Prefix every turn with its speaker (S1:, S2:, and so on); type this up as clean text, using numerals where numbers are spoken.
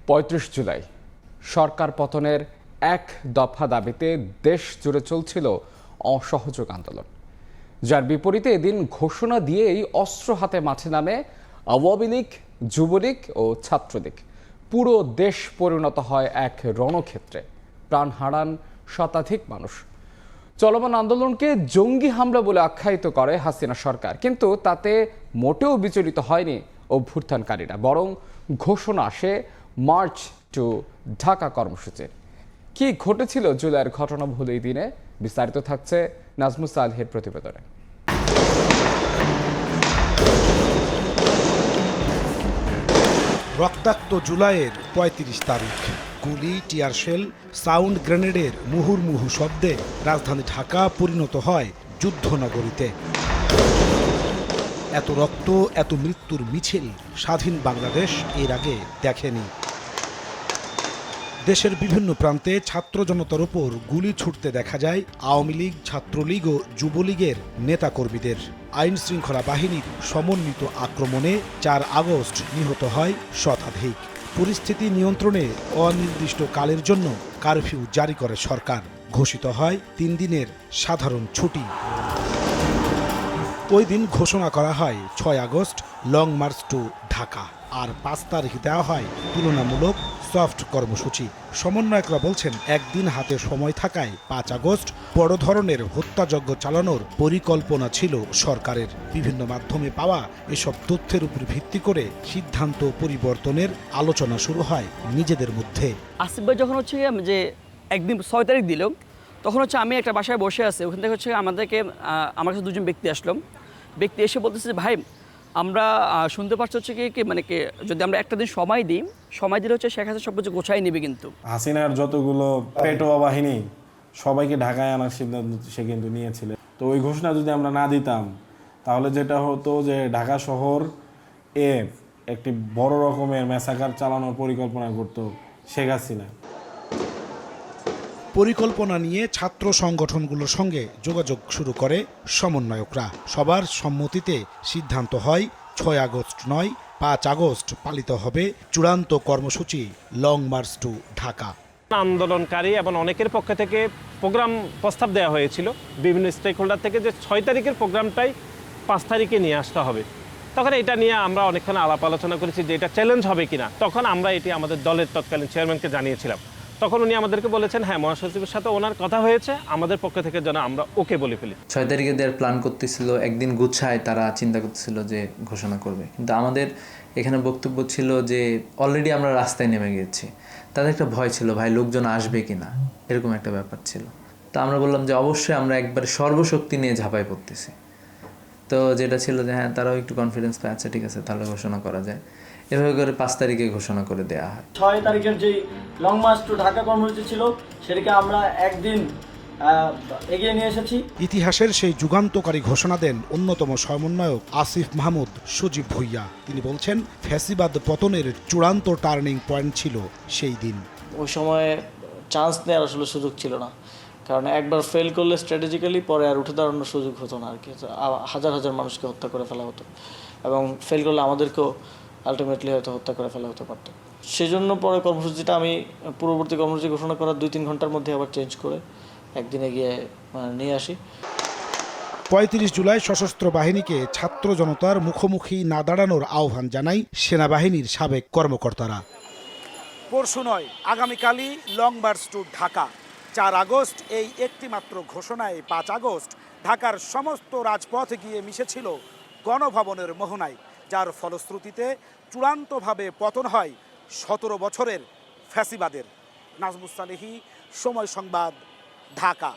S1: ৩৫ জুলাই সরকার পতনের এক দফা দাবিতে দেশ জুড়ে চলছিল অসহযোগ আন্দোলন, যার বিপরীতে এদিন ঘোষণা দিয়েই অস্ত্র হাতে মাঠে নামে আওয়ামী লীগ, যুবলীগ ও ছাত্রলীগ। পুরো দেশ পরিণত হয় এক রণক্ষেত্রে, প্রাণ হারান শতাধিক মানুষ। চলমান আন্দোলনকে জঙ্গি হামলা বলে আখ্যায়িত করে হাসিনা সরকার, কিন্তু তাতে মোটেও বিচলিত হয়নি অভ্যুত্থানকারীরা, বরং ঘোষণা আসে মার্চ টু ঢাকা কর্মসূচির। কি ঘটেছিল জুলাইয়ের ঘটনাবহুল এই দিনে, বিস্তারিত থাকছে নাজমুস সালেহের প্রতিবেদনে।
S2: রক্তাক্ত জুলাইয়ের ৩৫ তারিখ, গুলি, টিয়ারশেল, সাউন্ড গ্রেনেডের মুহুর্মুহু শব্দে রাজধানী ঢাকা পরিণত হয় যুদ্ধনগরীতে। এত রক্ত, এত মৃত্যুর মিছিল স্বাধীন বাংলাদেশ এর আগে দেখেনি। দেশের বিভিন্ন প্রান্তে ছাত্র জনতার উপর গুলি ছুটতে দেখা যায় আওয়ামী লীগ, ছাত্রলীগ ও যুবলীগের নেতাকর্মীদের। আইন শৃঙ্খলা বাহিনীর সমন্বিত আক্রমণে ৪ আগস্ট নিহত হয় শতাধিক। পরিস্থিতি নিয়ন্ত্রণে অনির্দিষ্টকালের জন্য কারফিউ জারি করে সরকার। ঘোষিত হয় ৩ দিনের সাধারণ ছুটি। ওই দিন ঘোষণা করা হয় ৬ August long march to Dhaka, আর ৫ তারিখ দেওয়া হয় তুলনামূলক সফট কর্মসূচি। সমন্বয়করা বলছেন, একদিন হাতে সময় থাকায় ৫ আগস্ট বড় ধরনের হত্যাযজ্ঞ চালানোর পরিকল্পনা ছিল সরকারের। বিভিন্ন মাধ্যমে পাওয়া এসব তথ্যের উপর ভিত্তি করে সিদ্ধান্ত পরিবর্তনের আলোচনা শুরু হয় নিজেদের মধ্যে।
S3: আসিফ ভাই যখন হচ্ছে যে একদিন ৬ তারিখ দিল, তখন হচ্ছে আমি একটা বাসায় বসে আছি, ওখান থেকে হচ্ছে আমার কাছে দুজন ব্যক্তি এসে বলতেছে যে ভাই, আমরা শুনতে পাচ্ছি হচ্ছে কি মানে কি যদি আমরা একটা দিন সময় দিলে হচ্ছে শেখ হাসিনা সব কিছু গোছাই নেবে। কিন্তু
S4: হাসিনার যতগুলো পেটোয়া বাহিনী সবাইকে ঢাকায় আনার সিদ্ধান্ত সে কিন্তু নিয়েছিল। তো ওই ঘোষণা যদি আমরা না দিতাম, তাহলে যেটা হতো যে ঢাকা শহর একটি বড় রকমের ম্যাসাকার চালানোর পরিকল্পনা করত শেখ হাসিনা।
S2: পরিকল্পনা নিয়ে ছাত্র সংগঠনগুলোর সঙ্গে যোগাযোগ শুরু করে সমন্বয়করা। সবার সম্মতিতে সিদ্ধান্ত হয় ৬ আগস্ট নয়, ৫ আগস্ট পালিত হবে চূড়ান্ত কর্মসূচি লং মার্চ টু ঢাকা।
S5: আন্দোলনকারী এবং অনেকের পক্ষ থেকে প্রোগ্রাম প্রস্তাব দেওয়া হয়েছিল বিভিন্ন স্টেক হোল্ডার থেকে, যে ৬ তারিখের প্রোগ্রামটাই ৫ তারিখে নিয়ে আসতে হবে। তখন এটা নিয়ে আমরা অনেকক্ষণ আলাপ আলোচনা করেছি যে এটা চ্যালেঞ্জ হবে কিনা। তখন আমরা এটি আমাদের দলের তৎকালীন চেয়ারম্যানকে জানিয়েছিলাম। তখন উনি আমাদেরকে বলেছেন, হ্যাঁ, মহাসচিবের সাথে ওনার কথা হয়েছে, আমাদের পক্ষ থেকে যেন আমরা ওকে বলে ফেলি।
S6: ৬ তারিখে দেওয়ার প্ল্যান করতেছিল, একদিন গুছায় তারা চিন্তা করতেছিল যে ঘোষণা করবে, কিন্তু আমাদের এখানে বক্তব্য ছিল যে অলরেডি আমরা রাস্তায় নেমে গেছি। তাদের একটা ভয় ছিল, ভাই লোকজন আসবে কিনা, এরকম একটা ব্যাপার ছিল। তো আমরা বললাম যে অবশ্যই আমরা একবার সর্বশক্তি নিয়ে ঝাঁপাই পড়তেছি। তো যেটা ছিল যে হ্যাঁ, তারাও একটু কনফিডেন্স পায়, আচ্ছা ঠিক আছে তাহলে ঘোষণা করা যায়। এভাবে করে ৫ তারিখে ঘোষণা করে দেওয়া হয়।
S7: ৬ তারিখের যে লং মার্চ টু ঢাকা কর্মসূচি ছিল, সেটাকে আমরা একদিন এগিয়ে নিয়ে এসেছি।
S2: ইতিহাসের সেই যুগান্তকারী ঘোষণা দেন অন্যতম সমন্বয়ক আসিফ মাহমুদ সজীব ভুইয়া। তিনি বলছেন, ফ্যাসিবাদ পতনের চূড়ান্ত টার্নিং পয়েন্ট ছিল সেই দিন।
S7: ওই সময়ে চান্স নেওয়ার আসলে সুযোগ ছিল না, কারণ একবার ফেল করলে স্ট্র্যাটেজিক্যালি পরে আর উঠে দাঁড়ানোর সুযোগ হতো না আর কি। হাজার হাজার মানুষকে হত্যা করে ফেলা হতো, এবং ফেল করলে আমাদেরকেও আলটিমেটলি হয়তো হত্যা করে ফেলা হতে পারত। সেজন্য পরে কর্মসূচিটা আমি পূর্ববর্তী কর্মসূচি ঘোষণা করার ২-৩ ঘন্টার মধ্যে আবার চেঞ্জ করে একদিনে গিয়ে নিয়ে আসি।
S2: ৩৫ জুলাই সশস্ত্র বাহিনীকে ছাত্র জনতার মুখোমুখি না দাঁড়ানোর আহ্বান জানায় সেনাবাহিনীর সাবেক কর্মকর্তারা। পরশু নয়, আগামীকালই long march to Dhaka. ৪ August এই একটি মাত্র ঘোষণায় ৫ আগস্ট ঢাকার সমস্ত রাজপথ গিয়ে মিশেছিল গণভবনের মোহনায়, যার ফলশ্রুতিতে চূড়ান্তভাবে পতন হয় ১৭ বছরের ফ্যাসিবাদের। নাজমুস সালেহী, সময় সংবাদ, ঢাকা।